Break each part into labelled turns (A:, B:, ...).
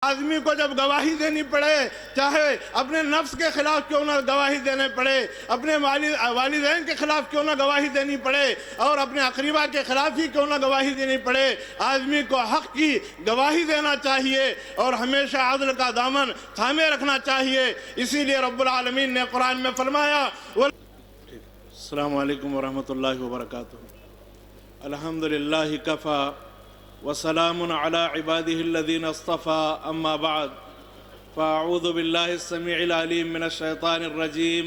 A: آدمی کو جب گواہی دینی پڑے، چاہے اپنے نفس کے خلاف کیوں نہ گواہی دینے پڑے، اپنے والدین کے خلاف کیوں نہ گواہی دینی پڑے، اور اپنے اقربا کے خلاف ہی کیوں نہ گواہی دینی پڑے، آدمی کو حق کی گواہی دینا چاہیے اور ہمیشہ عدل کا دامن تھامے رکھنا چاہیے۔ اسی لیے رب العالمین نے قرآن میں فرمایا۔ السلام علیکم ورحمۃ اللہ وبرکاتہ۔ الحمدللہ کفا وسلام علی عباده الذین اصطفى، اما بعد فاعوذ باللہ السمیع العلیم من الشیطان الرجیم،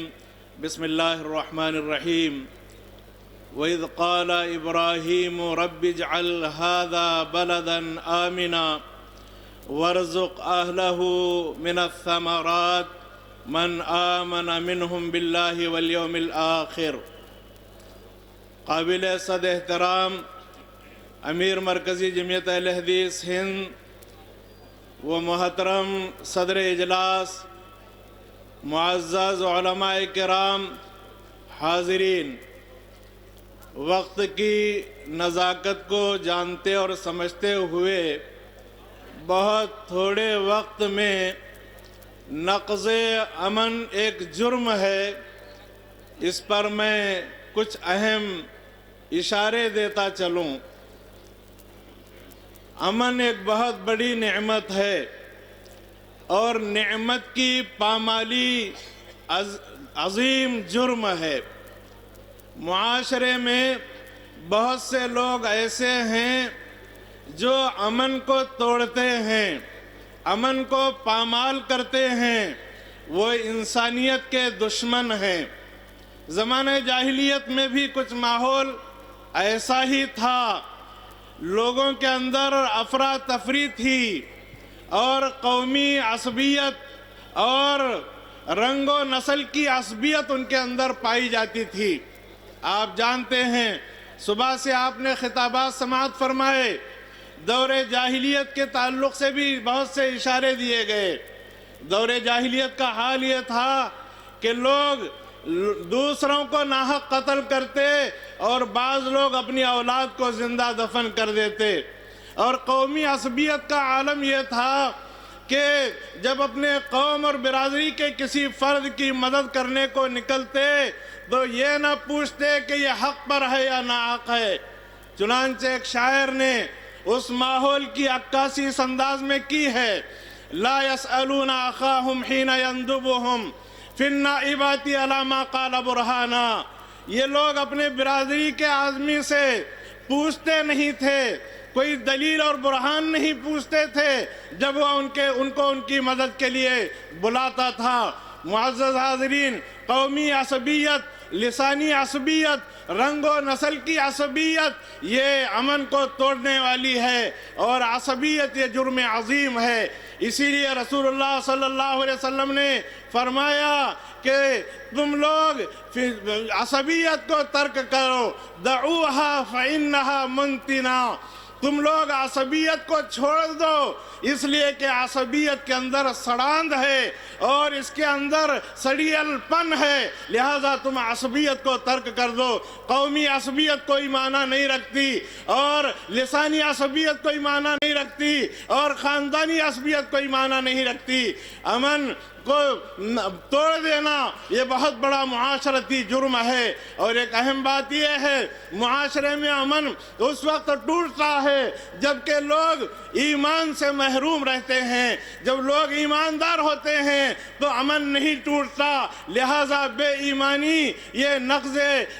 A: بسم اللہ الرحمن الرحیم۔ وَإِذْ قَالَ إِبْرَاهِيمُ رَبِّ اجْعَلْ هَذَا بَلَدًا آمِنًا وَارْزُقْ أَهْلَهُ مِنَ الثَّمَرَاتِ مَنْ آمَنَ مِنْهُمْ بِاللَّهِ وَالْيَوْمِ الْآخِرِ۔ قابل صد احترام امیر مرکزی جمعیت اہل حدیث ہند و محترم صدر اجلاس، معزز علماء کرام، حاضرین، وقت کی نزاکت کو جانتے اور سمجھتے ہوئے بہت تھوڑے وقت میں نقض امن ایک جرم ہے، اس پر میں کچھ اہم اشارے دیتا چلوں۔ امن ایک بہت بڑی نعمت ہے اور نعمت کی پامالی عظیم جرم ہے۔ معاشرے میں بہت سے لوگ ایسے ہیں جو امن کو توڑتے ہیں، امن کو پامال کرتے ہیں، وہ انسانیت کے دشمن ہیں۔ زمانہ جاہلیت میں بھی کچھ ماحول ایسا ہی تھا، لوگوں کے اندر افراتفری تھی اور قومی عصبیت اور رنگ و نسل کی عصبیت ان کے اندر پائی جاتی تھی۔ آپ جانتے ہیں صبح سے آپ نے خطابات سماعت فرمائے، دور جاہلیت کے تعلق سے بھی بہت سے اشارے دیے گئے۔ دور جاہلیت کا حال یہ تھا کہ لوگ دوسروں کو ناحق قتل کرتے اور بعض لوگ اپنی اولاد کو زندہ دفن کر دیتے، اور قومی عصبیت کا عالم یہ تھا کہ جب اپنے قوم اور برادری کے کسی فرد کی مدد کرنے کو نکلتے تو یہ نہ پوچھتے کہ یہ حق پر ہے یا ناحق ہے۔ چنانچہ ایک شاعر نے اس ماحول کی عکاسی اس انداز میں کی ہے: لا يسألون أخاهم حين يندبهم فی النائبات علی ما قال برہانا۔ یہ لوگ اپنے برادری کے آدمی سے پوچھتے نہیں تھے، کوئی دلیل اور برہان نہیں پوچھتے تھے جب وہ ان کو ان کی مدد کے لیے بلاتا تھا۔ معزز حاضرین، قومی عصبیت، لسانی عصبیت، رنگ و نسل کی عصبیت یہ امن کو توڑنے والی ہے، اور عصبیت یہ جرم عظیم ہے۔ اسی لیے رسول اللہ صلی اللہ علیہ وسلم نے فرمایا کہ تم لوگ عصبیت کو ترک کرو، دعوها فإنها منتنا، تم لوگ عصبیت کو چھوڑ دو، اس لیے کہ عصبیت کے اندر سڑاند ہے اور اس کے اندر سڑیل پن ہے، لہذا تم عصبیت کو ترک کر دو۔ قومی عصبیت کوئی معنی نہیں رکھتی، اور لسانی عصبیت کوئی معنی نہیں رکھتی، اور خاندانی عصبیت کوئی معنی نہیں رکھتی۔ امن کو توڑ دینا یہ بہت بڑا معاشرتی جرم ہے، اور ایک اہم بات یہ ہے معاشرے میں امن اس وقت ٹوٹتا ہے جبکہ لوگ ایمان سے محروم رہتے ہیں۔ جب لوگ ایماندار ہوتے ہیں تو امن نہیں ٹوٹتا، لہذا بے ایمانی یہ نقض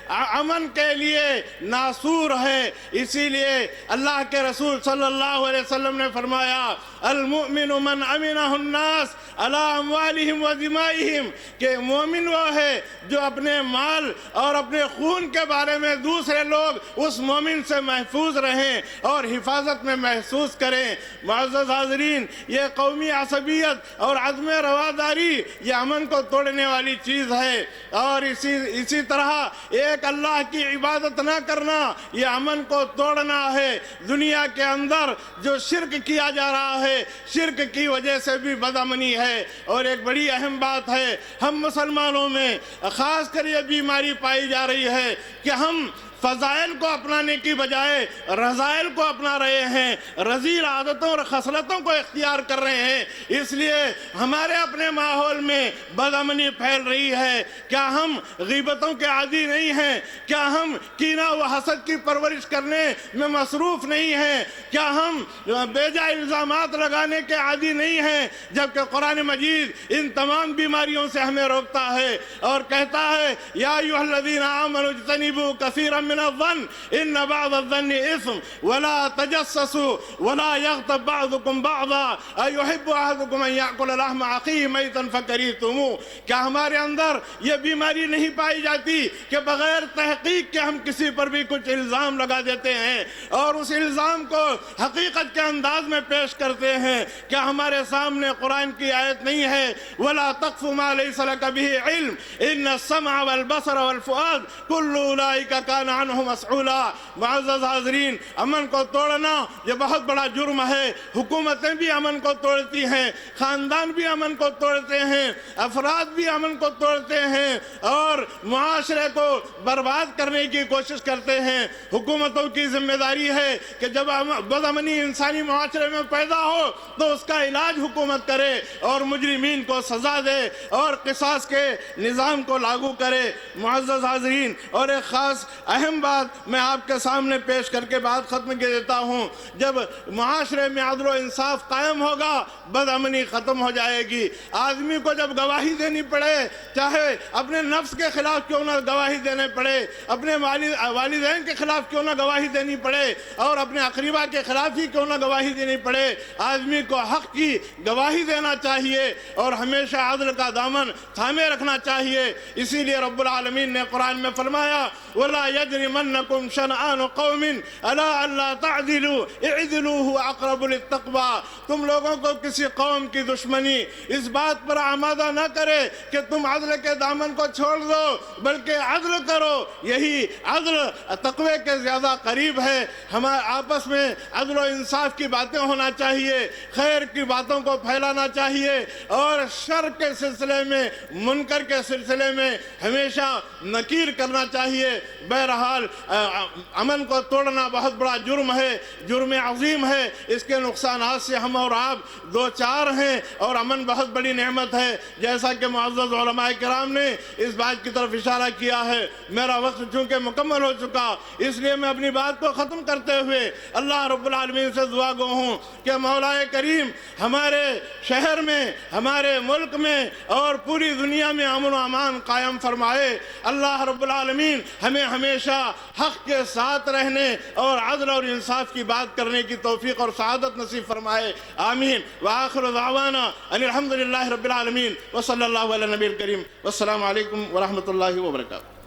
A: امن کے لیے ناسور ہے۔ اسی لیے اللہ کے رسول صلی اللہ علیہ وسلم نے فرمایا: المؤمن من امنہ الناس علی اموالہم و دمائہم، کہ مومن وہ ہے جو اپنے مال اور اپنے خون کے بارے میں دوسرے لوگ اس مومن سے محفوظ رہیں اور حفاظت میں محسوس کریں۔ معزز حاضرین، یہ قومی عصبیت اور عدم رواداری یہ امن کو توڑنے والی چیز ہے، اور اسی طرح ایک اللہ کی عبادت نہ کرنا یہ امن کو توڑنا ہے۔ دنیا کے اندر جو شرک کیا جا رہا ہے، شرک کی وجہ سے بھی بدامنی ہے، اور ایک بڑی اہم بات ہے، ہم مسلمانوں میں خاص کر یہ بیماری پائی جا رہی ہے کہ ہم فضائل کو اپنانے کی بجائے رذائل کو اپنا رہے ہیں، رذیل عادتوں اور خصلتوں کو اختیار کر رہے ہیں۔ اس لیے ہمارے اپنے ماحول میں بدامنی پھیل رہی ہے۔ کیا ہم غیبتوں کے عادی نہیں ہیں؟ کیا ہم کینہ و حسد کی پرورش کرنے میں مصروف نہیں ہیں؟ کیا ہم بے جا الزامات لگانے کے عادی نہیں ہیں؟ جبکہ قرآن مجید ان تمام بیماریوں سے ہمیں روکتا ہے اور کہتا ہے یا ایھا الذین آمنوا اجتنبوا کثیرا من الظن ان بعض الظن اثم ولا تجسسوا ولا یغتب بعضکم بعضا ایحب احدکم ان یأکل لحم اخیہ میتا فکریہتموہ۔ کیا ہمارے اندر یہ بیماری نہیں پائی جاتی کہ بغیر تحقیق کے ہم کسی پر بھی کچھ الزام لگا دیتے ہیں اور اس الزام کو حقیقت کے انداز میں پیش کرتے ہیں؟ کیا ہمارے سامنے قرآن کی آیت نہیں ہے وَلَا تَقْفُ مَا لَيْسَ لَكَ بِهِ عِلْم إِنَّ السَّمْعَ وَالْبَصَرَ وَالْفُؤَادَ كُلُّ أُولَئِكَ كَانَ عَنْهُ مسئولا۔ معزز حاضرین، امن کو توڑنا یہ بہت بڑا جرم ہے۔ حکومتیں بھی امن کو توڑتی ہیں، خاندان بھی امن کو توڑتے ہیں، افراد بھی امن کو توڑتے ہیں اور معاشرے کو برباد کرنے کی کوشش کرتے ہیں۔ حکومتوں کی ذمہ داری ہے کہ جب بدامنی انسانی معاشرے میں پیدا ہو تو اس کا علاج حکومت کرے اور مجرمین کو سزا دے اور قصاص کے نظام کو لاگو کرے۔ معزز حاضرین، اور ایک خاص اہم بات میں آپ کے سامنے پیش کر کے بات ختم کر دیتا ہوں۔ جب معاشرے میں عدل و انصاف قائم ہوگا بدامنی ختم ہو جائے گی۔ آدمی کو جب گواہی دینی پڑے، چاہے اپنے نفس کے خلاف کیوں نہ گواہی دینے پڑے، اپنے والدین کے خلاف کیوں نہ گواہی دینی پڑے اور اپنے اقربا کے خلاف ہی کیوں نہ گواہی دینی پڑے، آدمی کو حق کی گواہی دینا چاہیے اور ہمیشہ عدل کا دامن تھامے رکھنا چاہیے۔ اسی لیے رب العالمین نے قرآن میں فرمایا وَلَا يَجْرِمَنَّكُمْ شَنَآنُ قَوْمٍ عَلَىٰ أَلَّا تَعْدِلُوا اعْدِلُوا هُوَ أَقْرَبُ لِلتَّقْوَىٰ۔ تم لوگوں کو کسی قوم کی دشمنی اس بات پر آمادہ نہ کرے کہ تم عدل کے دامن کو چھوڑ دو، بلکہ عدل کرو، یہی عدل تقوی کے زیادہ قریب ہے۔ ہمارے آپس میں عدل و انصاف کی باتیں ہونا چاہیے، خیر کی باتوں کو پھیلانا چاہیے اور شر کے سلسلے میں، منکر کے سلسلے میں ہمیشہ نکیر کرنا چاہیے۔ بہرحال امن کو توڑنا بہت بڑا جرم ہے، جرم عظیم ہے۔ اس کے نقصانات سے ہم اور آپ دو چار ہیں اور امن بہت بڑی نعمت ہے، جیسا کہ معزز علماء کرام نے اس بات کی طرف اشارہ کیا ہے۔ میرا وقت چونکہ مکمل ہو چکا، اس لیے میں اپنی بات کو ختم کرتے ہوئے اللہ رب العالمین سے دعا گو ہوں کہ مولا کریم ہمارے شہر میں، ہمارے ملک میں اور پوری دنیا میں امن و امان قائم فرمائے۔ اللہ رب العالمین ہمیں ہمیشہ حق کے ساتھ رہنے اور عدل اور انصاف کی بات کرنے کی توفیق اور سعادت نصیب فرمائے، آمین۔ وآخر دعوانا ان الحمدللہ رب العالمین وصلی اللہ علی نبی الکریم، والسلام علیکم ورحمۃ اللہ وبرکاتہ۔